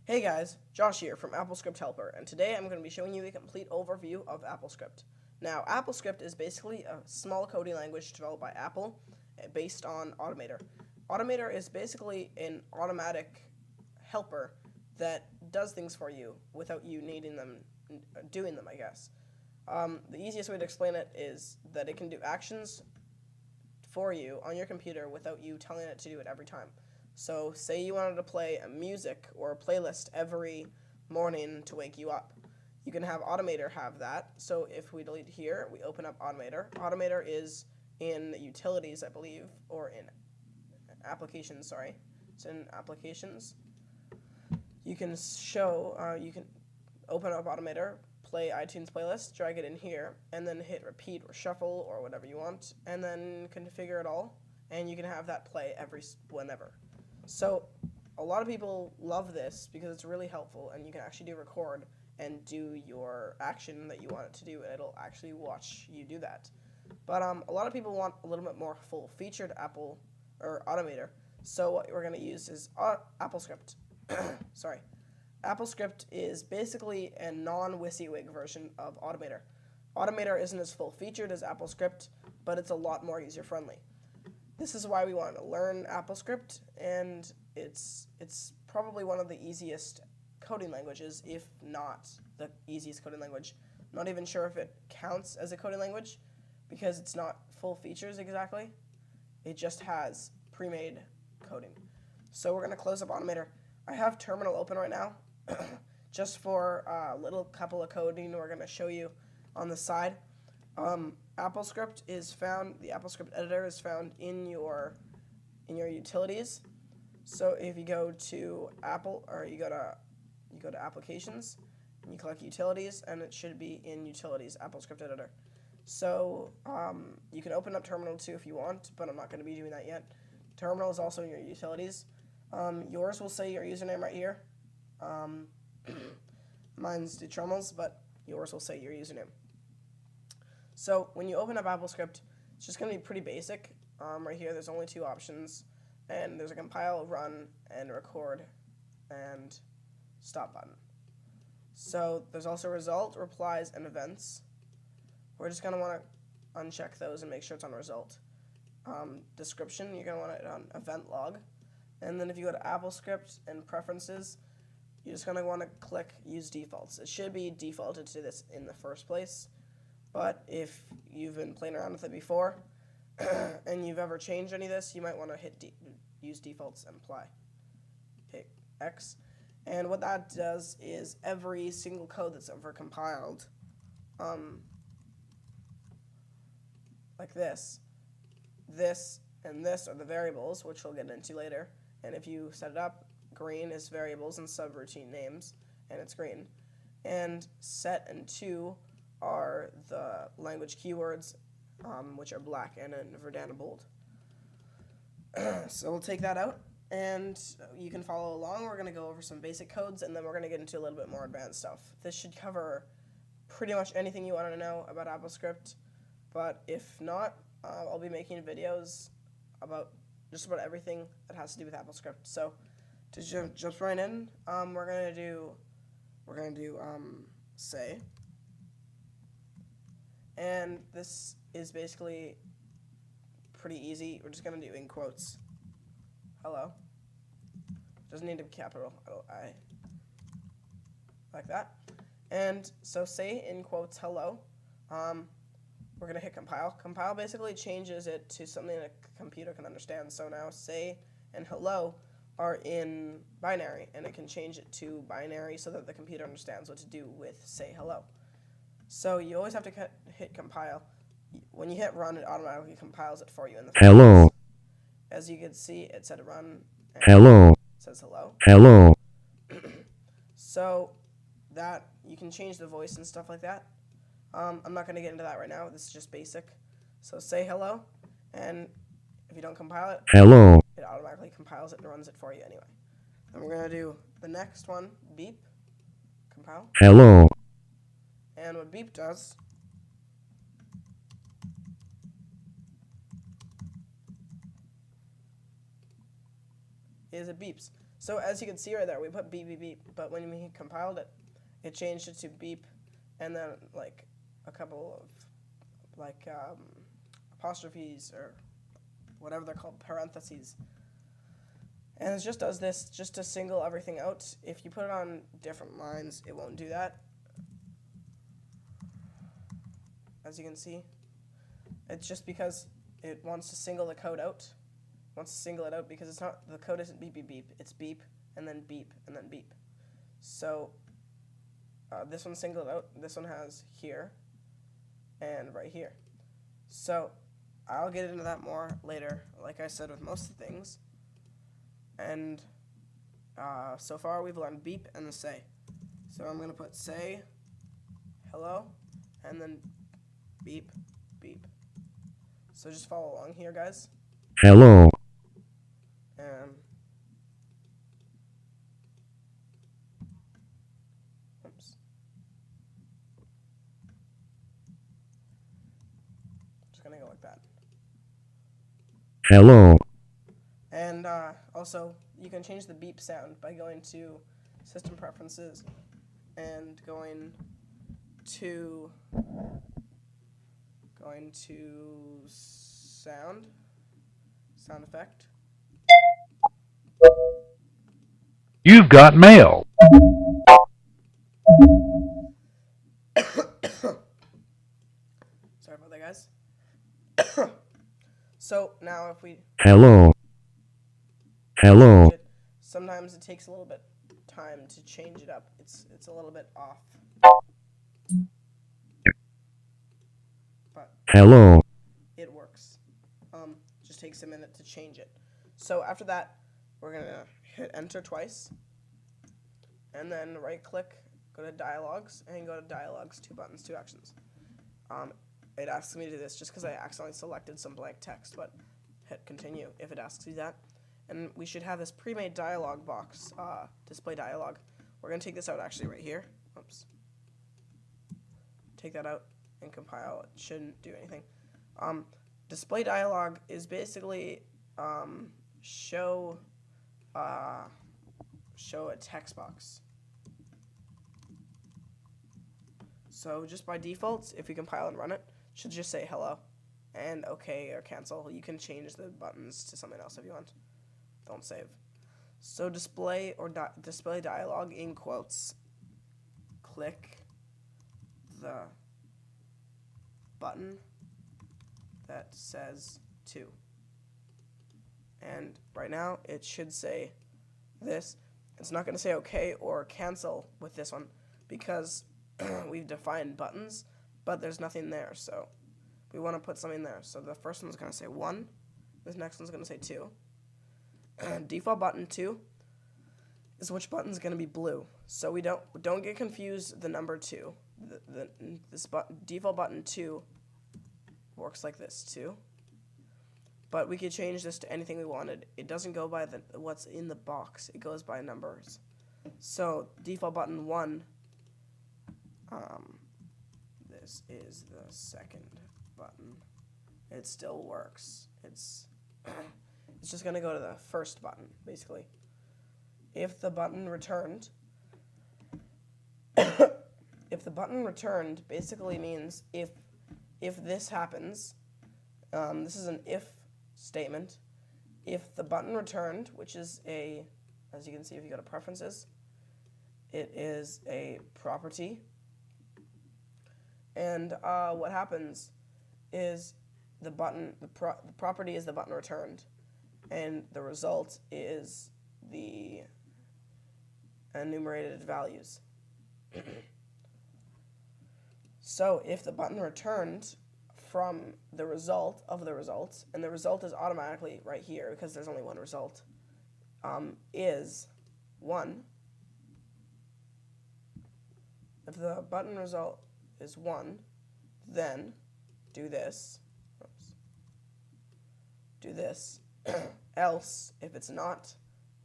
Hey guys, Josh here from AppleScript Helper, and today I'm going to be showing you a complete overview of AppleScript. Now, AppleScript is basically a small coding language developed by Apple based on Automator. Automator is basically an automatic helper that does things for you without you needing them, doing them, I guess. The easiest way to explain it is that it can do actions for you on your computer without you telling it to do it every time. So say you wanted to play a music or a playlist every morning to wake you up. You can have Automator have that. So if we delete here, we open up Automator. Automator is in Utilities, I believe, or in Applications, sorry. It's in Applications. You can you can open up Automator, play iTunes playlist, drag it in here, and then hit repeat or shuffle or whatever you want, and then configure it all, and you can have that play whenever. So a lot of people love this because it's really helpful, and you can actually do record and do your action that you want it to do, and it'll actually watch you do that. But a lot of people want a little bit more full-featured Automator. So what we're going to use is AppleScript. Sorry. AppleScript is basically a non-WYSIWYG version of Automator. Automator isn't as full-featured as AppleScript, but it's a lot more user-friendly. This is why we wanted to learn AppleScript, and it's probably one of the easiest coding languages, if not the easiest coding language. I'm not even sure if it counts as a coding language because it's not full features exactly. It just has pre-made coding. So we're going to close up Automator. I have Terminal open right now just for a little couple of coding we're going to show you on the side. AppleScript is found. The AppleScript editor is found in your utilities. So if you go to you go to Applications, and you click Utilities, and it should be in Utilities AppleScript editor. So you can open up Terminal too if you want, but I'm not going to be doing that yet. Terminal is also in your utilities. Yours will say your username right here. Mine's Detrumels, but yours will say your username. So when you open up AppleScript, it's just going to be pretty basic. Right here, there's only two options, and there's a compile, run, and record, and stop button. So there's also result, replies, and events. We're just going to want to uncheck those and make sure it's on result. Description, you're going to want it on event log. And then if you go to AppleScript and preferences, you're just going to want to click use defaults. It should be defaulted to this in the first place. But if you've been playing around with it before and you've ever changed any of this, you might want to hit use defaults and apply. Hit X. And what that does is every single code that's ever compiled, like this and this are the variables, which we'll get into later. And if you set it up, green is variables and subroutine names, and it's green. And set and to are the language keywords, which are black and in Verdana bold. So we'll take that out, and you can follow along. We're going to go over some basic codes, and then we're going to get into a little bit more advanced stuff. This should cover pretty much anything you want to know about AppleScript, but if not, I'll be making videos about just about everything that has to do with AppleScript. So to jump right in, we're going to do say. And this is basically pretty easy. We're just going to do in quotes, hello. Doesn't need to be capital I, like that. And so say in quotes hello. We're going to hit compile. Compile basically changes it to something a computer can understand. So now say and hello are in binary, and it can change it to binary so that the computer understands what to do with say hello. So you always have to hit compile. When you hit run, it automatically compiles it for you in the Hello. As you can see, it said run. Hello. It says hello. Hello. So that you can change the voice and stuff like that. I'm not going to get into that right now. This is just basic. So say hello, and if you don't compile it, Hello. it automatically compiles it and runs it for you anyway. Then we're going to do the next one, beep, compile. Hello. And what beep does is it beeps. So as you can see right there, we put beep beep beep, but when we compiled it, it changed it to beep, and then like a couple of like apostrophes or whatever they're called, parentheses. And it just does this just to single everything out. If you put it on different lines, it won't do that. As you can see, it's just because it wants to single the code out. It wants to single it out because it's not, the code isn't beep beep beep. It's beep and then beep and then beep. So this one's singled out. This one has here and right here. So I'll get into that more later, like I said with most of the things. And so far we've learned beep and say. So I'm going to put say, hello, and then beep, beep. So just follow along here, guys. Hello. And oops. Just going to go like that. Hello. And also, you can change the beep sound by going to System Preferences and going to sound effect. You've got mail. Sorry about that, guys. So now if we Hello. Hello. sometimes it takes a little bit time to change it up. It's a little bit off. But Hello. it works. Just takes a minute to change it. So after that, we're gonna hit enter twice, and then right click, go to dialogues, and go to dialogues, 2 buttons, 2 actions. It asks me to do this just because I accidentally selected some blank text, but hit continue if it asks you that. And we should have this pre-made dialog box, display dialog. We're gonna take this out actually right here. Oops. Take that out and compile. It shouldn't do anything. Display dialog is basically show a text box. So just by default, if we compile and run it, it should just say hello and OK or cancel. You can change the buttons to something else if you want. Don't save. So display or display dialog in quotes. Click the button that says 2. And right now it should say this. It's not going to say OK or cancel with this one because we've defined buttons, but there's nothing there. So we want to put something there. So the first one's going to say 1. This next one's going to say 2. Default button 2 is which button's going to be blue. So we don't get confused. The number 2. This default button 2 works like this 2. But we could change this to anything we wanted. It doesn't go by what's in the box. It goes by numbers. So default button 1. This is the second button. It still works. It's just going to go to the first button, basically. If the button returned, basically means if this happens, this is an if statement. If the button returned, which is as you can see if you go to preferences, it is a property. And what happens is the property is the button returned, and the result is the enumerated values. So if the button returned from the result of the results, and the result is automatically right here because there's only one result, is 1. If the button result is 1, then do this. Oops. Do this. Else, if it's not,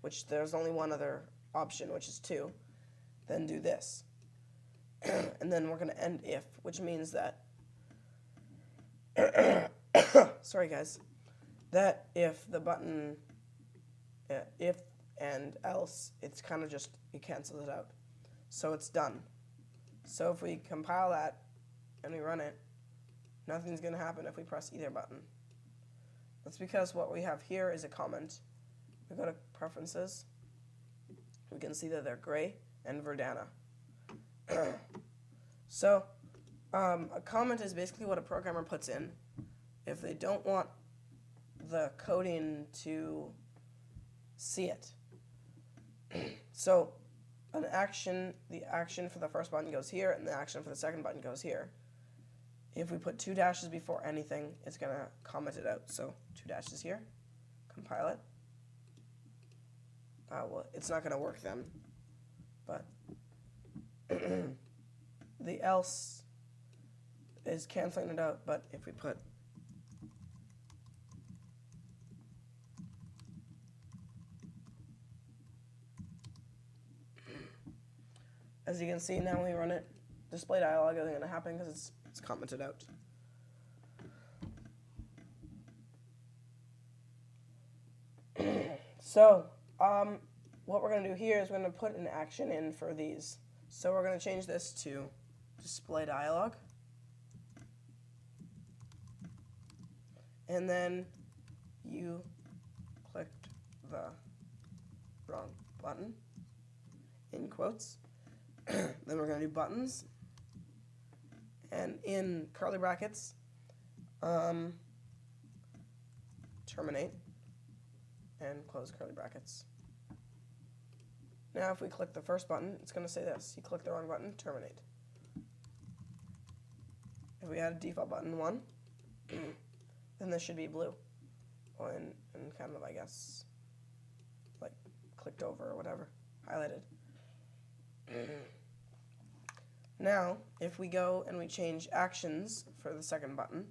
which there's only one other option, which is 2, then do this. And then we're going to end if, which means that sorry guys, that if the button if and else it's kind of just, it cancels it out. So it's done. So if we compile that and we run it, nothing's going to happen if we press either button. That's because what we have here is a comment. We go to preferences. We can see that they're gray and Verdana. So a comment is basically what a programmer puts in if they don't want the coding to see it. So an action, the action for the first button goes here, and the action for the second button goes here. If we put 2 dashes before anything, it's going to comment it out. So 2 dashes here, compile it. Well, it's not going to work then, but the else is canceling it out. But if we put as you can see now, when we run it, display dialog isn't going to happen because it's commented out. So what we're going to do here is we're going to put an action in for these. So we're going to change this to display dialog. And then you clicked the wrong button, in quotes. Then we're going to do buttons. And in curly brackets, terminate, and close curly brackets. Now if we click the first button, it's going to say this. You click the wrong button, terminate. If we had a default button 1, then this should be blue. Well, and kind of, I guess, like clicked over or whatever, highlighted. Now, if we go and we change actions for the second button,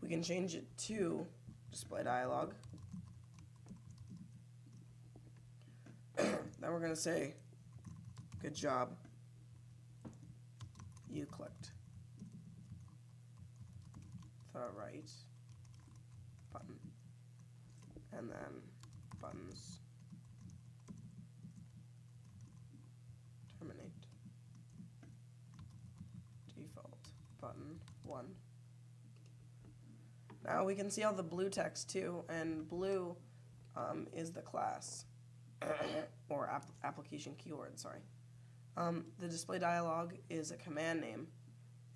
we can change it to display dialog. Then we're going to say, good job, you clicked the right button. And then buttons, terminate, default button 1. Now we can see all the blue text too, and blue is the class or application keyword, sorry. The display dialog is a command name,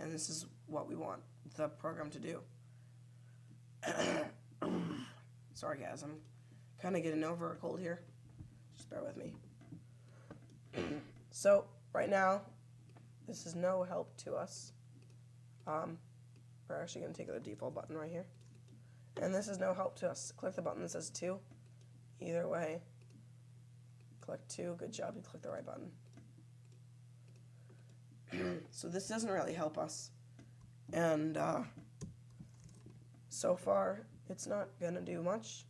and this is what we want the program to do. Sorry guys, I'm kind of getting over a cold here. Just bear with me. So right now, this is no help to us. We're actually going to take the default button right here. And this is no help to us. Click the button that says 2. Either way, click 2. Good job, you clicked the right button. So this doesn't really help us. And so far, it's not going to do much.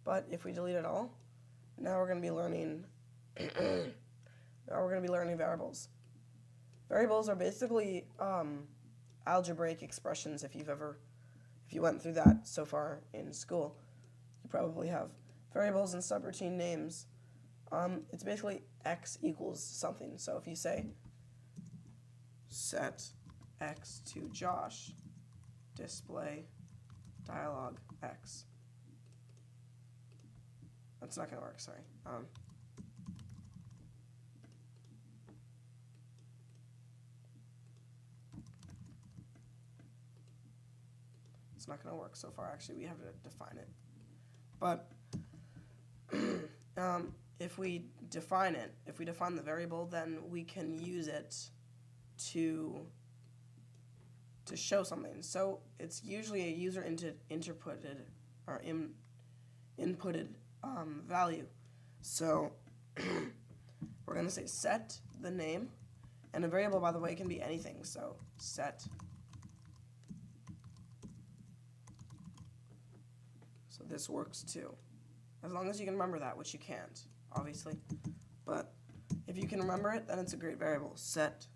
But if we delete it all, now we're going to be learning variables. Variables are basically algebraic expressions. If you went through that so far in school, you probably have. Variables and subroutine names. It's basically x equals something. So if you say set x to Josh, display dialog x. That's not going to work, sorry. It's not going to work so far. Actually, we have to define it. But if we define it, if we define the variable, then we can use it to show something. So it's usually a user inputted or inputted value. So we're going to say set the name, and a variable, by the way, can be anything. So set. So this works too, as long as you can remember that, which you can't, obviously. But if you can remember it, then it's a great variable. Set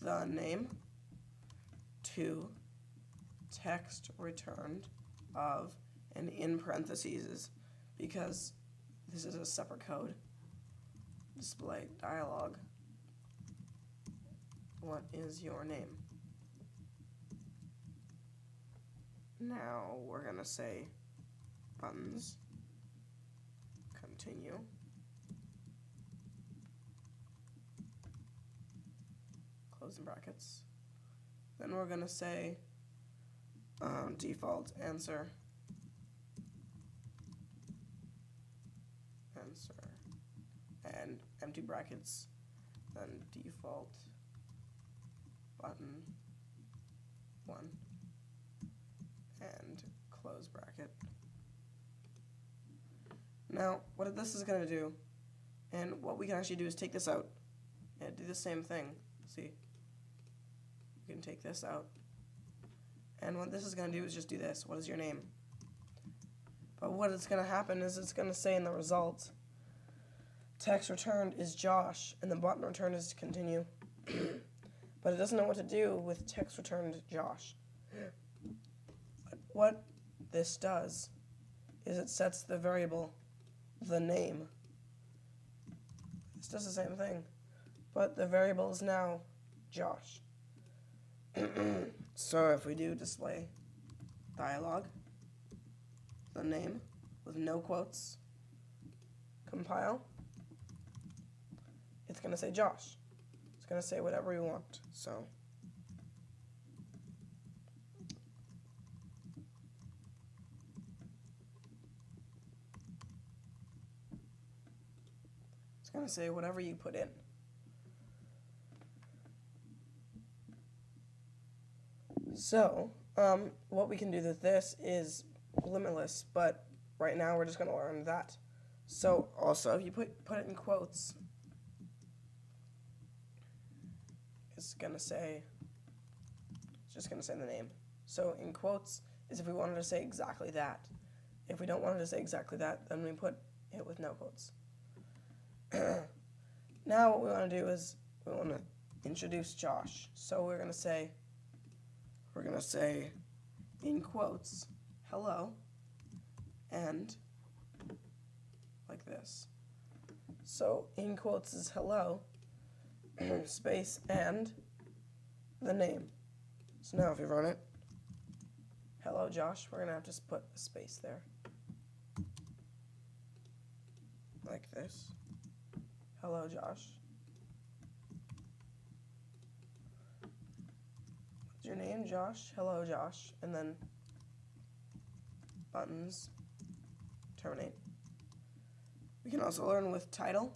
the name to text returned of, and in parentheses, because this is a separate code. Display dialog. What is your name? Now we're gonna say buttons, continue, closing brackets. Then we're gonna say default answer, and empty brackets, then default button 1, and close bracket. Now, what this is going to do, and what we can actually do is take this out and do the same thing. See, we can take this out, and what this is going to do is just do this. What is your name? But what is going to happen is it's going to say in the result, text returned is Josh, and the button returned is continue. But it doesn't know what to do with text returned Josh. But what this does is it sets the variable, the name. This does the same thing, but the variable is now Josh. So if we do display dialog, the name with no quotes, compile, it's going to say Josh. It's going to say whatever we want. So it's going to say whatever you put in. So what we can do with this is limitless, but right now we're just going to learn that. So also, if you put it in quotes, it's just going to say the name. So in quotes is if we wanted to say exactly that. If we don't want it to say exactly that, then we put it with no quotes. Now what we want to do is we want to introduce Josh. So we're going to say in quotes, hello, and like this. So in quotes is hello, space, and the name. So now if you run it, hello Josh, we're going to have to put a space there. Like this. Hello Josh. What's your name? Josh. Hello Josh. And then buttons, terminate. We can also learn with title.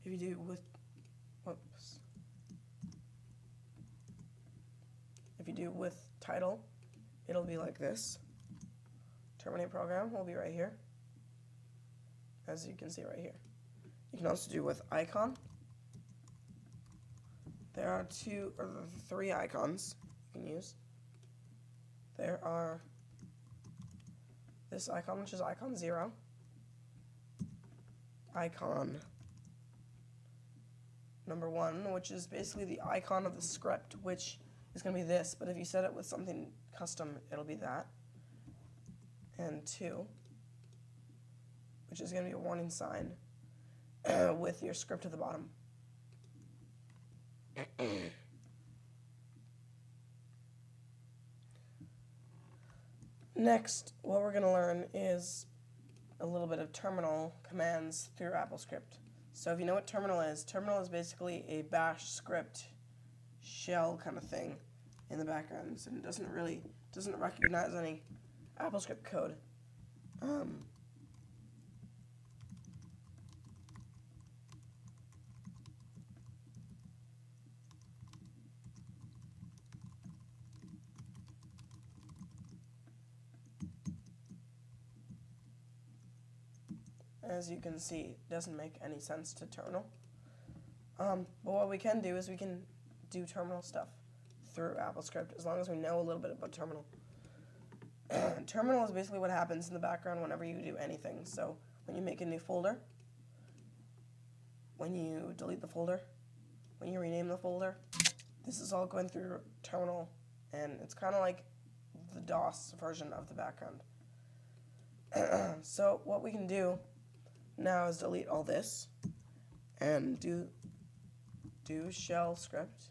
If you do with, whoops. If you do with title, it'll be like this. Terminate program will be right here, as you can see right here. You can also do with icon. There are three icons you can use. There are this icon, which is icon 0, icon number 1, which is basically the icon of the script, which is going to be this, but if you set it with something custom, it'll be that. And 2, which is going to be a warning sign with your script at the bottom. Next, what we're going to learn is a little bit of terminal commands through AppleScript. So if you know what terminal is basically a bash script shell kind of thing in the background, and it doesn't recognize any AppleScript code. As you can see, it doesn't make any sense to terminal. But what we can do is we can do terminal stuff through AppleScript as long as we know a little bit about terminal. Terminal is basically what happens in the background whenever you do anything. So when you make a new folder, when you delete the folder, when you rename the folder, this is all going through terminal and it's kind of like the DOS version of the background. So what we can do now is delete all this and do shell script,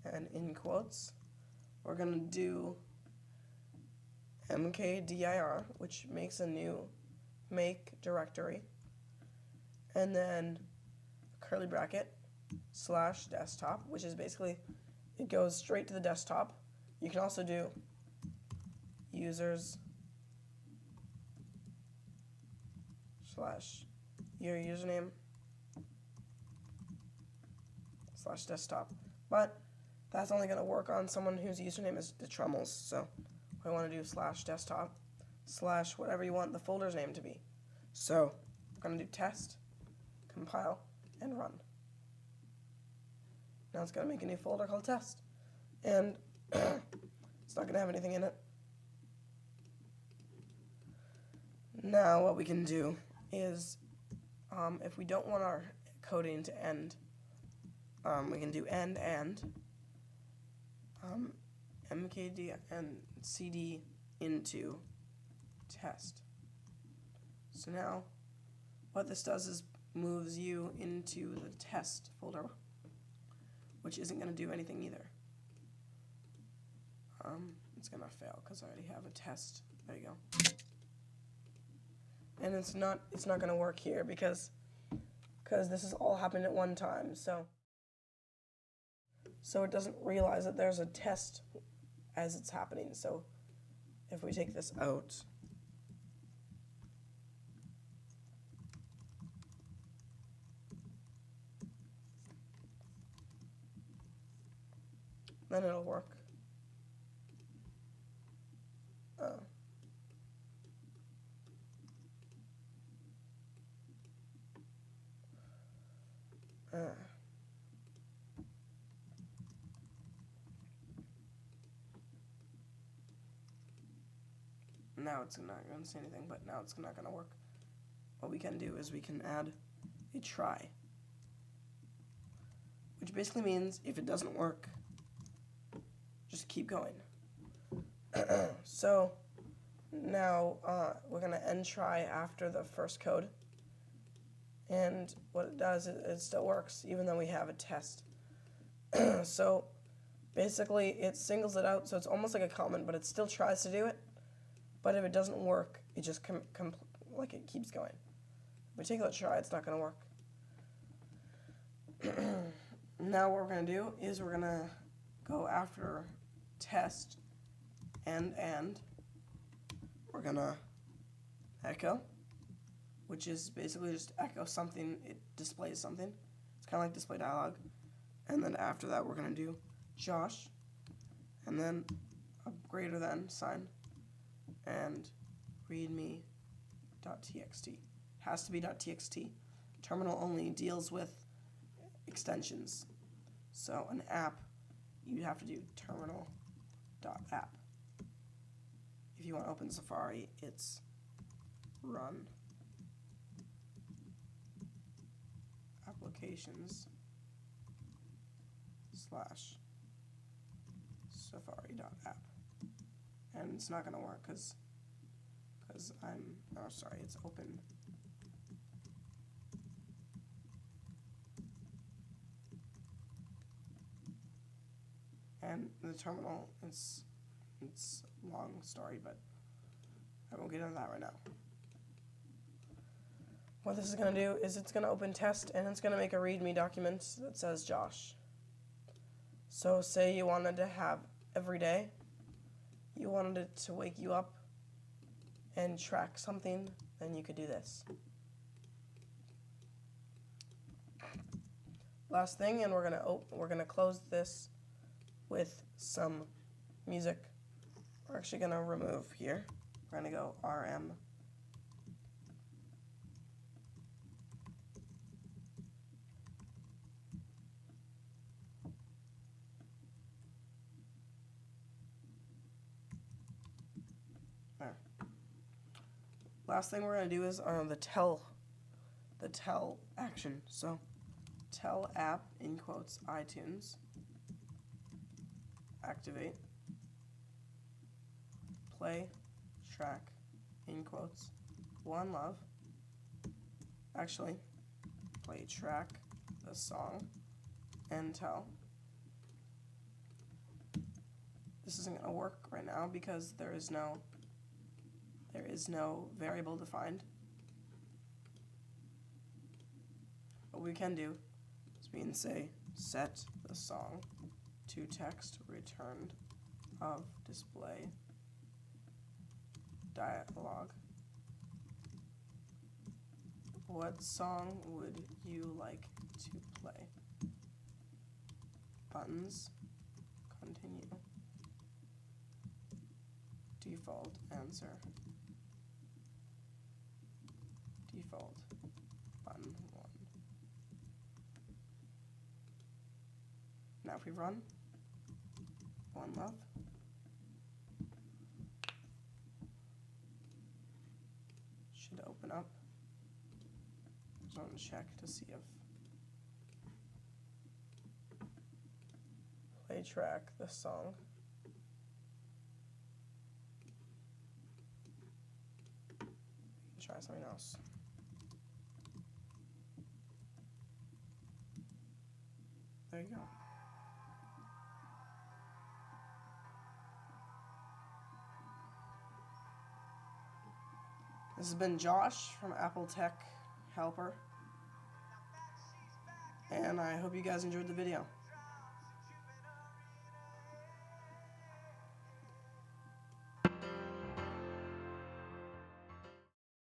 and in quotes we're gonna do mkdir, which makes a new make directory, and then a curly bracket / desktop, which is basically it goes straight to the desktop. You can also do users / your username / desktop, but that's only going to work on someone whose username is the Trummels. So I want to do / desktop / whatever you want the folder's name to be. So I'm going to do test, compile, and run. Now it's going to make a new folder called test, and it's not going to have anything in it. Now what we can do is, if we don't want our coding to end, we can do end and mkd and cd into test. So now what this does is moves you into the test folder, which isn't going to do anything either. It's going to fail because I already have a test. There you go. And it's not going to work here because this is all happening at one time. So it doesn't realize that there's a test as it's happening. So if we take this out, then it'll work. Oh. Now it's not going to say anything, but now it's not going to work. What we can do is we can add a try, which basically means if it doesn't work, just keep going. So now we're going to end try after the first code, and what it does is it still works even though we have a test. So basically it singles it out, so it's almost like a comment, but it still tries to do it. But if it doesn't work, it just it keeps going. If we take a try, it's not going to work. Now what we're going to do is we're going to go after test and we're going to echo, which is basically just echo something. It displays something. It's kind of like display dialog. And then after that, we're going to do Josh, and then a greater than sign, and readme.txt. Has to be .txt. Terminal only deals with extensions. So an app, you have to do terminal.app. If you want to open Safari, it's run applications / safari.app. And it's not going to work because it's open. And the terminal, it's a long story, but I won't get into that right now. What this is going to do is it's going to open test, and it's going to make a README document that says Josh. So say you wanted to have every day, you wanted it to wake you up and track something, then you could do this. Last thing, and we're gonna close this with some music. We're actually gonna remove here. We're gonna go RM. There. Last thing we're gonna do is the tell action. So tell app in quotes iTunes activate, play, track, in quotes, one love. Actually, play track the song and tell. This isn't going to work right now because there is no variable defined. What we can do is we can say set the song to text returned of display dialog. What song would you like to play? Buttons, continue, default answer, default, button 1. Now if we run, one love, should open up. So I'm going to check to see if play track the song. Try something else. There you go. This has been Josh from Apple Tech Helper, and I hope you guys enjoyed the video.